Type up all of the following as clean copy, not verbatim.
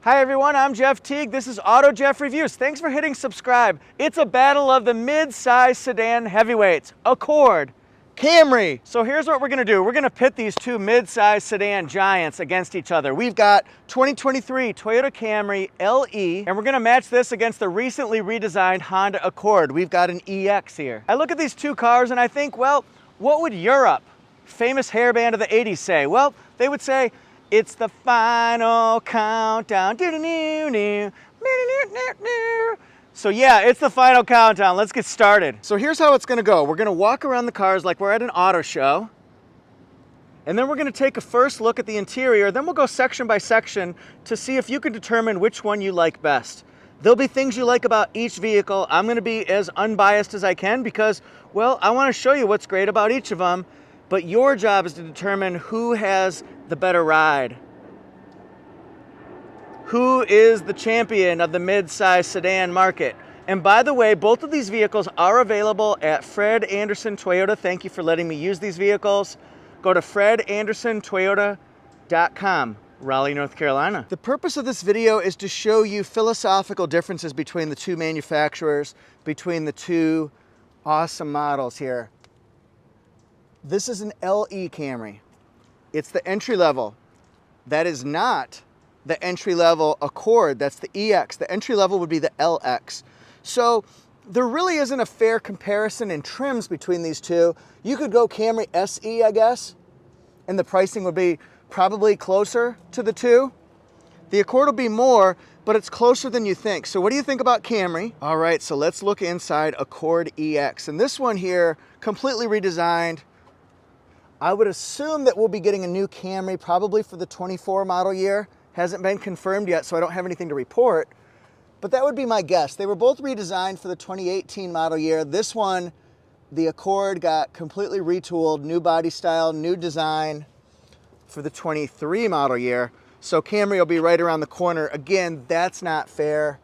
Hi everyone, I'm Jeff Teague. This is AutoJeff Reviews. Thanks for hitting subscribe. It's a battle of the mid-size sedan heavyweights, Accord, Camry. So here's what we're gonna do. We're gonna pit these two mid-size sedan giants against each other. We've got 2023 Toyota Camry LE, and we're gonna match this against the recently redesigned Honda Accord. We've got an EX here. I look at these two cars and I think, well, what would Europe, famous hair band of the 80s, say? Well, they would say, it's the final countdown. So yeah, it's the final countdown. Let's get started. So here's how it's gonna go. We're gonna walk around the cars like we're at an auto show. And then we're gonna take a first look at the interior. Then we'll go section by section to see if you can determine which one you like best. There'll be things you like about each vehicle. I'm gonna be as unbiased as I can because, well, I wanna show you what's great about each of them. But your job is to determine who has the better ride. Who is the champion of the mid-size sedan market? And by the way, both of these vehicles are available at Fred Anderson Toyota. Thank you for letting me use these vehicles. Go to fredandersontoyota.com, Raleigh, North Carolina. The purpose of this video is to show you philosophical differences between the two manufacturers, between the two awesome models here. This is an LE Camry. It's the entry level. That is not the entry level Accord. That's the EX. The entry level would be the LX. So there really isn't a fair comparison in trims between these two. You could go Camry SE, I guess, and the pricing would be probably closer to the two. The Accord will be more, but it's closer than you think. So what do you think about Camry? All right, so let's look inside Accord EX. And this one here, completely redesigned. I would assume that we'll be getting a new Camry probably for the 24 model year. Hasn't been confirmed yet, so I don't have anything to report. But that would be my guess. They were both redesigned for the 2018 model year. This one, the Accord, got completely retooled, new body style, new design for the 23 model year. So Camry will be right around the corner. Again, that's not fair.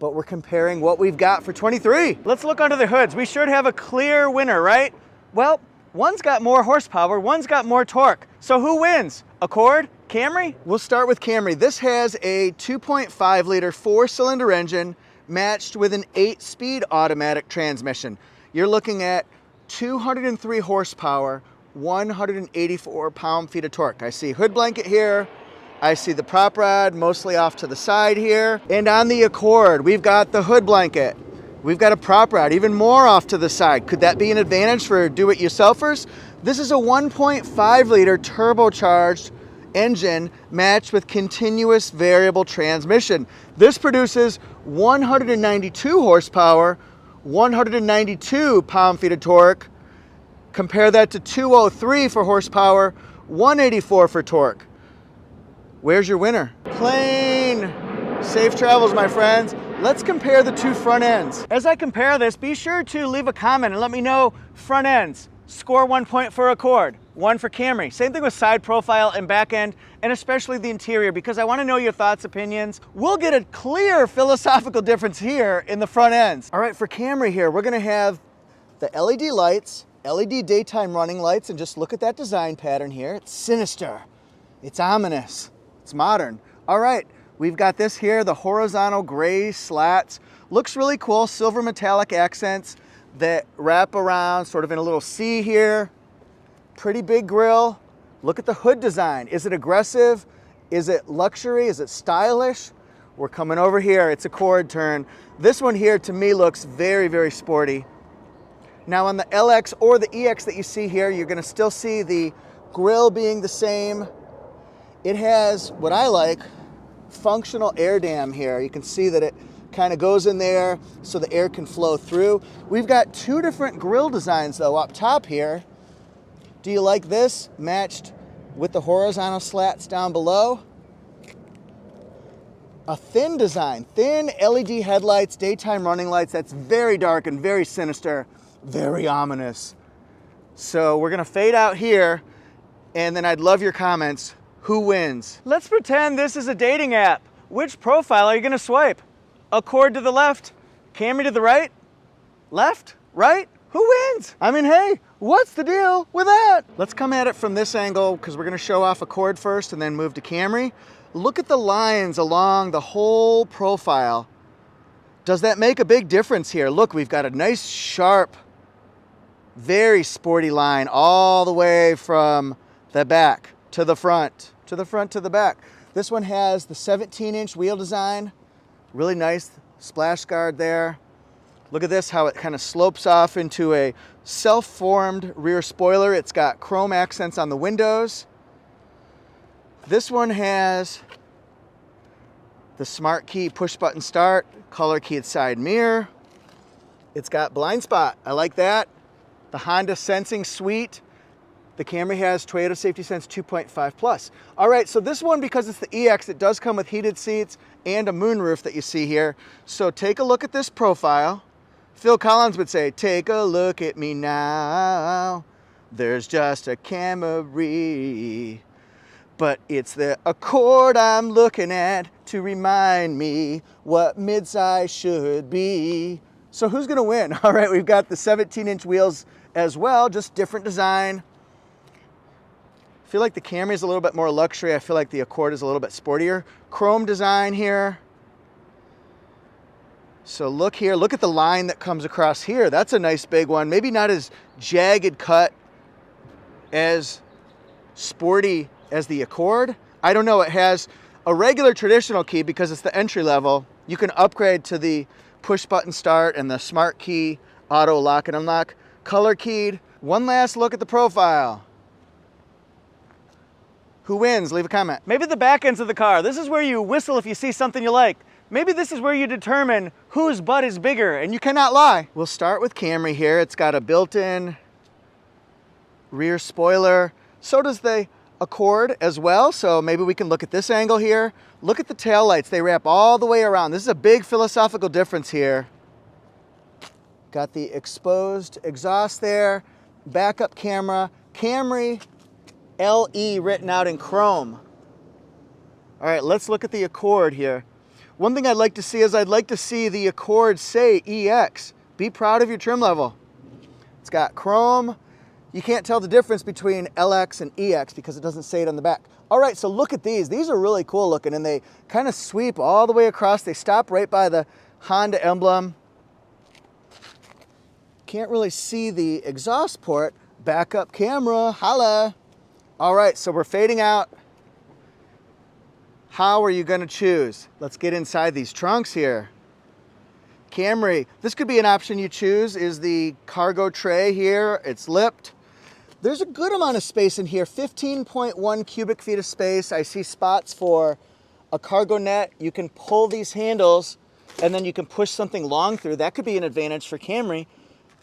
But we're comparing what we've got for 23. Let's look under the hoods. We should have a clear winner, right? Well, one's got more horsepower, one's got more torque. So who wins? Accord? Camry? We'll start with Camry. This has a 2.5 liter 4-cylinder engine matched with an 8-speed automatic transmission. You're looking at 203 horsepower, 184 pound-feet of torque. I see hood blanket here. I see the prop rod mostly off to the side here. And on the Accord, we've got the hood blanket. We've got a prop rod, even more off to the side. Could that be an advantage for do-it-yourselfers? This is a 1.5 liter turbocharged engine matched with continuous variable transmission. This produces 192 horsepower, 192 pound-feet of torque. Compare that to 203 for horsepower, 184 for torque. Where's your winner? Plain. Safe travels, my friends. Let's compare the two front ends. As I compare this, be sure to leave a comment and let me know front ends. Score 1 point for Accord, 1 for Camry. Same thing with side profile and back end, and especially the interior, because I want to know your thoughts, opinions. We'll get a clear philosophical difference here in the front ends. All right, for Camry here, we're gonna have the LED lights, LED daytime running lights, and just look at that design pattern here. It's sinister, it's ominous, it's modern. All right. We've got this here, the horizontal gray slats. Looks really cool, silver metallic accents that wrap around sort of in a little C here. Pretty big grille. Look at the hood design. Is it aggressive? Is it luxury? Is it stylish? We're coming over here, it's Accord turn. This one here to me looks very, very sporty. Now on the LX or the EX that you see here, you're gonna still see the grille being the same. It has what I like, functional air dam here. You can see that it kind of goes in there so the air can flow through. We've got two different grille designs though up top here. Do you like this matched with the horizontal slats down below? A thin design, thin LED headlights, daytime running lights. That's very dark and very sinister, very ominous. So we're gonna fade out here and then I'd love your comments. Who wins? Let's pretend this is a dating app. Which profile are you gonna swipe? Accord to the left, Camry to the right? Left? Right? Who wins? I mean, hey, What's the deal with that? Let's come at it from this angle because we're gonna show off Accord first and then move to Camry. Look at the lines along the whole profile. Does that make a big difference here? Look, we've got a nice, sharp, very sporty line all the way from the back to the front, to the front to the back. This one has the 17-inch wheel design. Really nice splash guard there. Look at this, how it kind of slopes off into a self-formed rear spoiler. It's got chrome accents on the windows. This one has the smart key push button start, color keyed side mirror. It's got blind spot, I like that. The Honda Sensing Suite. The Camry has Toyota Safety Sense 2.5 Plus. All right, so this one, because it's the EX, it does come with heated seats and a moonroof that you see here. So take a look at this profile. Phil Collins would say, take a look at me now. There's just a Camry. But it's the Accord I'm looking at to remind me what midsize should be. So who's gonna win? All right, we've got the 17-inch wheels as well, just different design. I feel like the Camry is a little bit more luxury. I feel like the Accord is a little bit sportier. Chrome design here. So look here, look at the line that comes across here. That's a nice big one. Maybe not as jagged cut, as sporty as the Accord. I don't know, it has a regular traditional key because it's the entry level. You can upgrade to the push button start and the smart key auto lock and unlock. Color keyed. One last look at the profile. Who wins? Leave a comment. Maybe the back ends of the car. This is where you whistle if you see something you like. Maybe this is where you determine whose butt is bigger, and you cannot lie. We'll start with Camry here. It's got a built-in rear spoiler. So does the Accord as well. So maybe we can look at this angle here. Look at the taillights. They wrap all the way around. This is a big philosophical difference here. Got the exposed exhaust there. Backup camera. Camry LE written out in chrome. All right, let's look at the Accord here. One thing I'd like to see is I'd like to see the Accord say EX. Be proud of your trim level. It's got chrome. You can't tell the difference between LX and EX because it doesn't say it on the back. All right, so look at these. These are really cool looking, and they kind of sweep all the way across. They stop right by the Honda emblem. Can't really see the exhaust port. Backup camera, holla. All right, so we're fading out. How are you gonna choose? Let's get inside these trunks here. Camry, this could be an option you choose, is the cargo tray here. It's lipped. There's a good amount of space in here, 15.1 cubic feet of space. I see spots for a cargo net. You can pull these handles and then you can push something long through. That could be an advantage for Camry,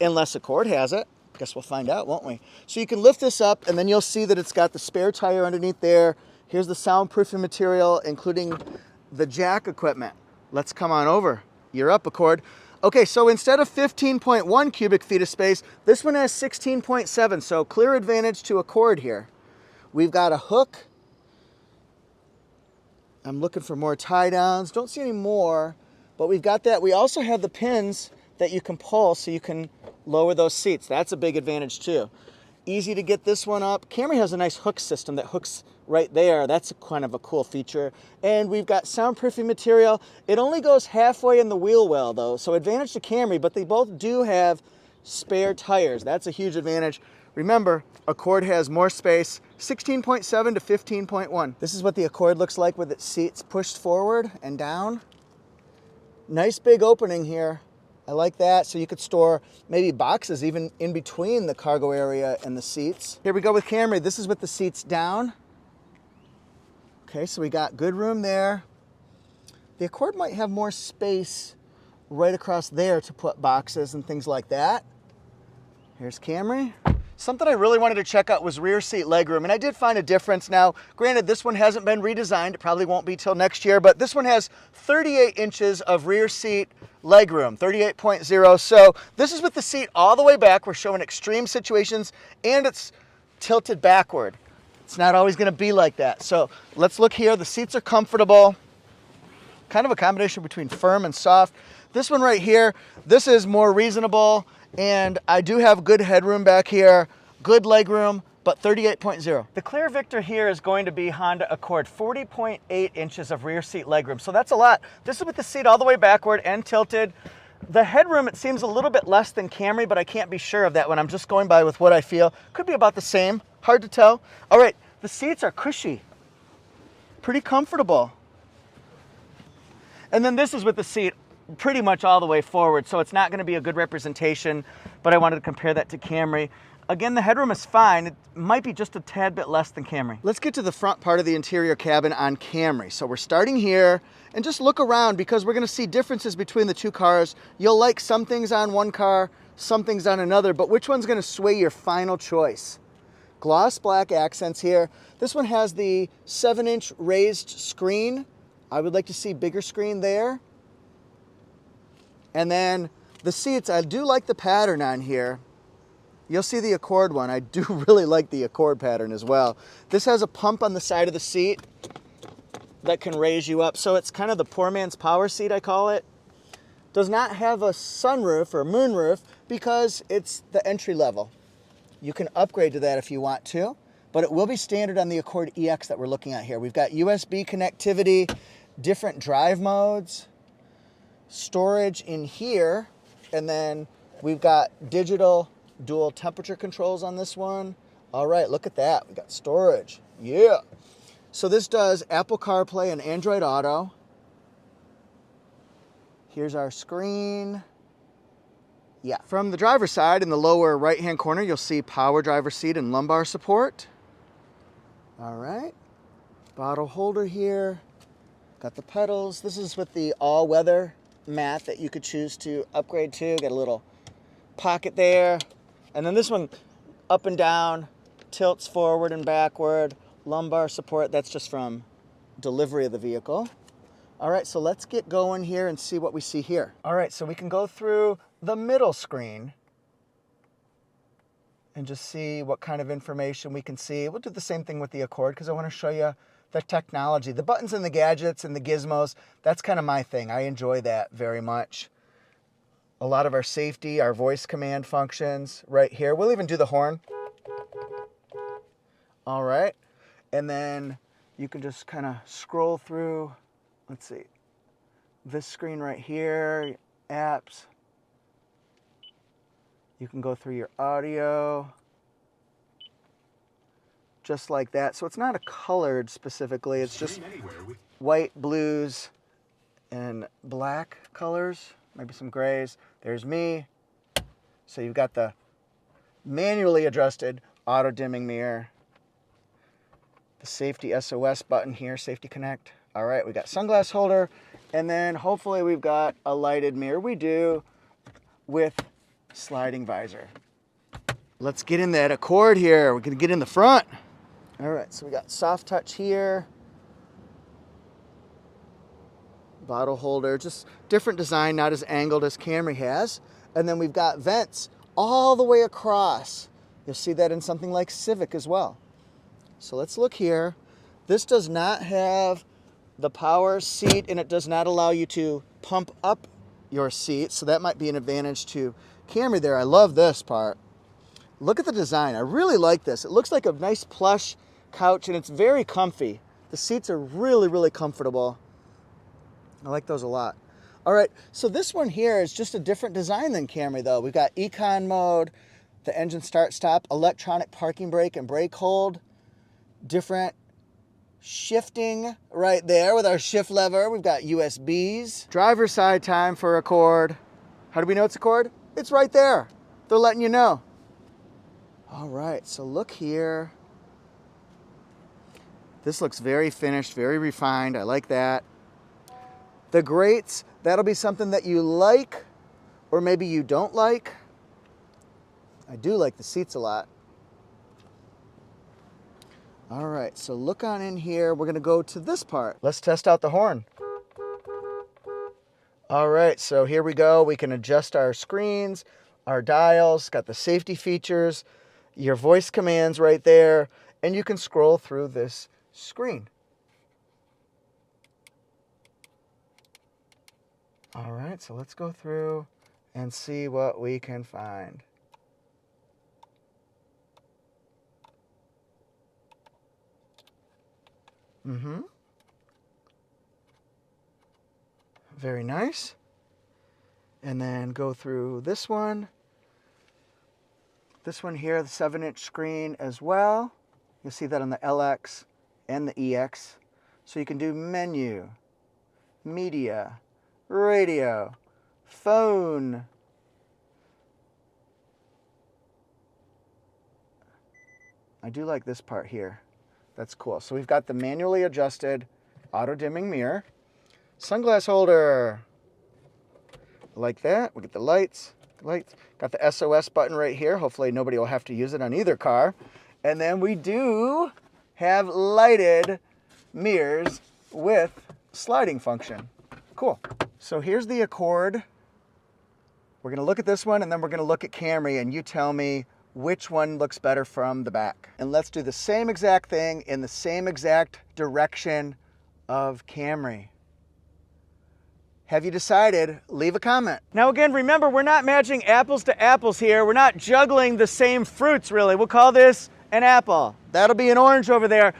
unless Accord has it. Guess we'll find out, won't we? So you can lift this up and then you'll see that it's got the spare tire underneath there. Here's the soundproofing material, including the jack equipment. Let's come on over. You're up, Accord. Okay, so instead of 15.1 cubic feet of space, this one has 16.7, so clear advantage to Accord here. We've got a hook. I'm looking for more tie downs. Don't see any more, but we've got that. We also have the pins that you can pull so you can lower those seats. That's a big advantage too. Easy to get this one up. Camry has a nice hook system that hooks right there. That's kind of a cool feature. And we've got soundproofing material. It only goes halfway in the wheel well though, so advantage to Camry, but they both do have spare tires. That's a huge advantage. Remember, Accord has more space, 16.7 to 15.1. This is what the Accord looks like with its seats pushed forward and down. Nice big opening here. I like that, so you could store maybe boxes even in between the cargo area and the seats. Here we go with Camry. This is with the seats down. Okay, so we got good room there. The Accord might have more space right across there to put boxes and things like that. Here's Camry. Something I really wanted to check out was rear seat legroom, and I did find a difference. Now, granted, this one hasn't been redesigned. It probably won't be till next year, but this one has 38 inches of rear seat legroom, 38.0. So this is with the seat all the way back. We're showing extreme situations, and it's tilted backward. It's not always going to be like that. So let's look here. The seats are comfortable. Kind of a combination between firm and soft. This one right here, this is more reasonable. And I do have good headroom back here, good legroom, but 38.0. The clear victor here is going to be Honda Accord, 40.8 inches of rear seat legroom. So that's a lot. This is with the seat all the way backward and tilted. The headroom, it seems a little bit less than Camry, but I can't be sure of that when I'm just going by with what I feel. Could be about the same, hard to tell. All right, the seats are cushy, pretty comfortable. And then this is with the seat pretty much all the way forward, so it's not going to be a good representation, but I wanted to compare that to Camry. Again, the headroom is fine. It might be just a tad bit less than Camry. Let's get to the front part of the interior cabin on Camry. So we're starting here, and just look around because we're going to see differences between the two cars. You'll like some things on one car, some things on another, but which one's going to sway your final choice? Gloss black accents here. This one has the 7-inch raised screen. I would like to see bigger screen there. And then the seats, I do like the pattern on here. You'll see the Accord one. I do really like the Accord pattern as well. This has a pump on the side of the seat that can raise you up. So it's kind of the poor man's power seat, I call it. Does not have a sunroof or moonroof because it's the entry level. You can upgrade to that if you want to, but it will be standard on the Accord EX that we're looking at here. We've got USB connectivity, different drive modes, storage in here, and then we've got digital dual temperature controls on this one. All right, look at that. We got storage. Yeah. So this does Apple CarPlay and Android Auto. Here's our screen. Yeah. From the driver's side, in the lower right-hand corner, you'll see power driver seat and lumbar support. All right. Bottle holder here. Got the pedals. This is with the all-weather mat that you could choose to upgrade to. Got a little pocket there. And then this one, up and down, tilts forward and backward, lumbar support. That's just from delivery of the vehicle. All right, so let's get going here and see what we see here. All right, so we can go through the middle screen and just see what kind of information we can see. We'll do the same thing with the Accord because I want to show you the technology. The buttons and the gadgets and the gizmos, that's kind of my thing. I enjoy that very much. A lot of our safety, our voice command functions right here. We'll even do the horn. All right. And then you can just kind of scroll through, let's see, this screen right here, apps. You can go through your audio, just like that. So it's not a colored specifically, it's just white, blues, and black colors, maybe some grays. There's me. So you've got the manually adjusted auto dimming mirror, the safety SOS button here, safety connect. All right, we got sunglass holder, and then hopefully we've got a lighted mirror. We do, with sliding visor. Let's get in that Accord here. We're gonna get in the front. All right, so we got soft touch here. Bottle holder, just different design, not as angled as Camry has. And then we've got vents all the way across. You'll see that in something like Civic as well. So let's look here. This does not have the power seat, and it does not allow you to pump up your seat, so that might be an advantage to Camry there. I love this part. Look at the design. I really like this. It looks like a nice plush couch, and it's very comfy. The seats are really, really comfortable. I like those a lot. All right, so this one here is just a different design than Camry, though. We've got Econ mode, the engine start-stop, electronic parking brake and brake hold, different shifting right there with our shift lever. We've got USBs. Driver's side time for Accord. How do we know it's Accord? It's right there. They're letting you know. All right, so look here. This looks very finished, very refined. I like that. The grates, that'll be something that you like or maybe you don't like. I do like the seats a lot. All right, so look on in here. We're gonna go to this part. Let's test out the horn. All right, so here we go. We can adjust our screens, our dials, got the safety features, your voice commands right there, and you can scroll through this screen. All right, so let's go through and see what we can find. Very nice. And then go through this one. This one here, the 7-inch screen as well. You'll see that on the LX and the EX. So you can do menu, media, radio, phone. I do like this part here. That's cool. So we've got the manually adjusted auto dimming mirror. Sunglass holder. Like that. We get the lights. Got the SOS button right here. Hopefully nobody will have to use it on either car. And then we do have lighted mirrors with sliding function. Cool. So here's the Accord. We're going to look at this one, and then we're going to look at Camry, and you tell me which one looks better from the back. And let's do the same exact thing in the same exact direction of Camry. Have you decided? Leave a comment. Now again, remember, we're not matching apples to apples here. We're not juggling the same fruits, really. We'll call this an apple. That'll be an orange over there.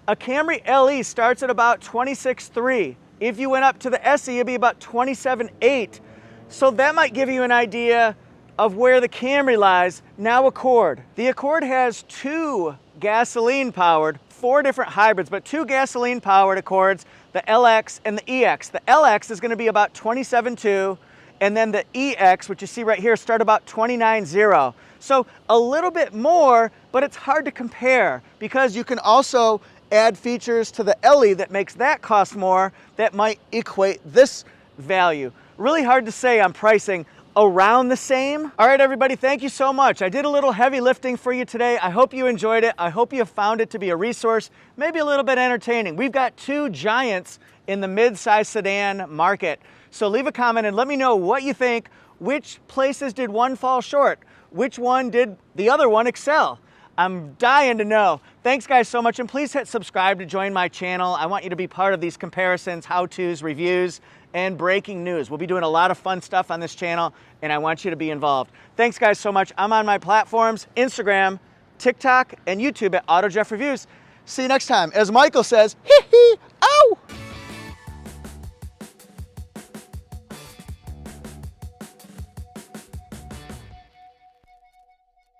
A Camry LE starts at about 26.3. If you went up to the SE, it'd be about 27.8. So that might give you an idea of where the Camry lies. Now Accord. The Accord has 2 gasoline-powered, 4 different hybrids, but 2 gasoline-powered Accords, the LX and the EX. The LX is going to be about 27.2, and then the EX, which you see right here, start about 29.0. So a little bit more, but it's hard to compare because you can also add features to the LE that makes that cost more that might equate this value. Really hard to say on pricing. Around the same. All right, everybody, thank you so much. I did a little heavy lifting for you today. I hope you enjoyed it. I hope you found it to be a resource, maybe a little bit entertaining. We've got 2 giants in the mid-size sedan market. So leave a comment and let me know what you think. Which places did one fall short? Which one did the other one excel? I'm dying to know. Thanks guys so much, and please hit subscribe to join my channel. I want you to be part of these comparisons, how-tos, reviews, and breaking news. We'll be doing a lot of fun stuff on this channel, and I want you to be involved. Thanks guys so much. I'm on my platforms, Instagram, TikTok, and YouTube at AutoJeff Reviews. See you next time. As Michael says, hee hee.